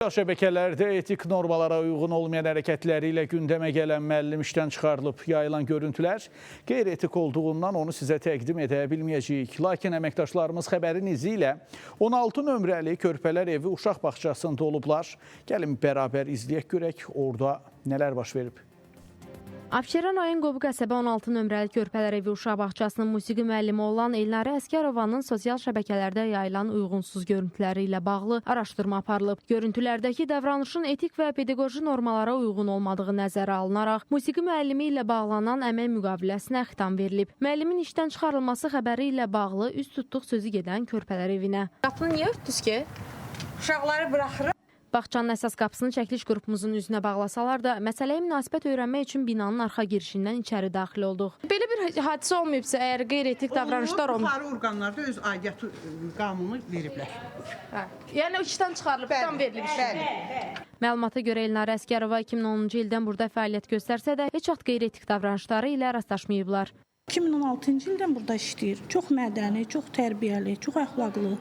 Şəbəkələrdə etik normalara uyğun olmayan hərəkətləri ilə gündəmə gələn müəllim işdən çıxarılıb. Yayılan görüntülər qeyri-etik olduğundan onu sizə təqdim edə bilməyəcəyik. Lakin əməkdaşlarımız xəbərin izi ilə 16 nömrəli Körpələr Evi uşaq bağçasında olublar. Gəlin bərabər izləyək, görək orada nələr baş verib. Abşeron rayon Qobu qəsəbə 16 nömrəli Körpələr Evi uşaq bağçasının musiqi müəllimi olan Elnarə Əsgərovanın sosial şəbəkələrdə yayılan uyğunsuz görüntüləri ilə bağlı araşdırma aparılıb. Görüntülərdəki davranışın etik və pedaqoji normalara uyğun olmadığı nəzərə alınaraq, musiqi müəllimi ilə bağlanan əmək müqaviləsinə xitam verilib. Müəllimin işdən çıxarılması xəbəri ilə bağlı üz tutduq sözü gedən Körpələr Evinə. Qapını niyə örtdünüz ki? Uşaqları buraxırıq. Bağçanın əsas qapısını çəkiliş qrupumuzun üzünə bağlasalar da, məsələyə münasibət öyrənmək üçün binanın arxa girişindən içəri daxil olduq. Belə bir hadisə olmayıbsa, əgər qeyri-etik davranışlar olmayıb. Yuxarı orqanlarda öz aidiyyatı qanunu veriblər. Yəni işdən çıxarılıb, xitam verilib. Bəli. Məlumata görə Elnarə Əsgərova 2010-cu ildən burada fəaliyyət göstərsə də, heç vaxt qeyri-etik davranışları ilə rastlaşmayıblar. 2016-cı ildən burada işləyir. Çox mədəni, çox tərbiyəli, çox əxlaqlı.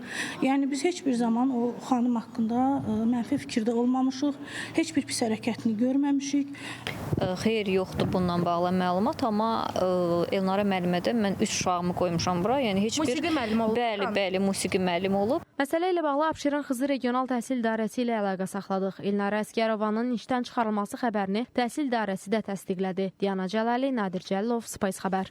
Yəni biz heç bir zaman o xanım haqqında mənfi fikirdə olmamışıq, heç bir pis hərəkətini görməmişik. Xeyr, yoxdur bununla bağlı məlumat, amma Elnarə müəllimə mən 3 uşağımı qoymuşam bura. Yəni heç bir Musiqi müəllimi olub. Bəli, musiqi müəllimi olub. Məsələ ilə bağlı Abşeron Xızı Regional Təhsil İdarəsi ilə əlaqə saxladıq. Elnarə Əsgərovanın işdən çıxarılması xəbərini təhsil idarəsi də təsdiqlədi. Diana Cəlalı, Nadir Cəllov, Spice xəbər.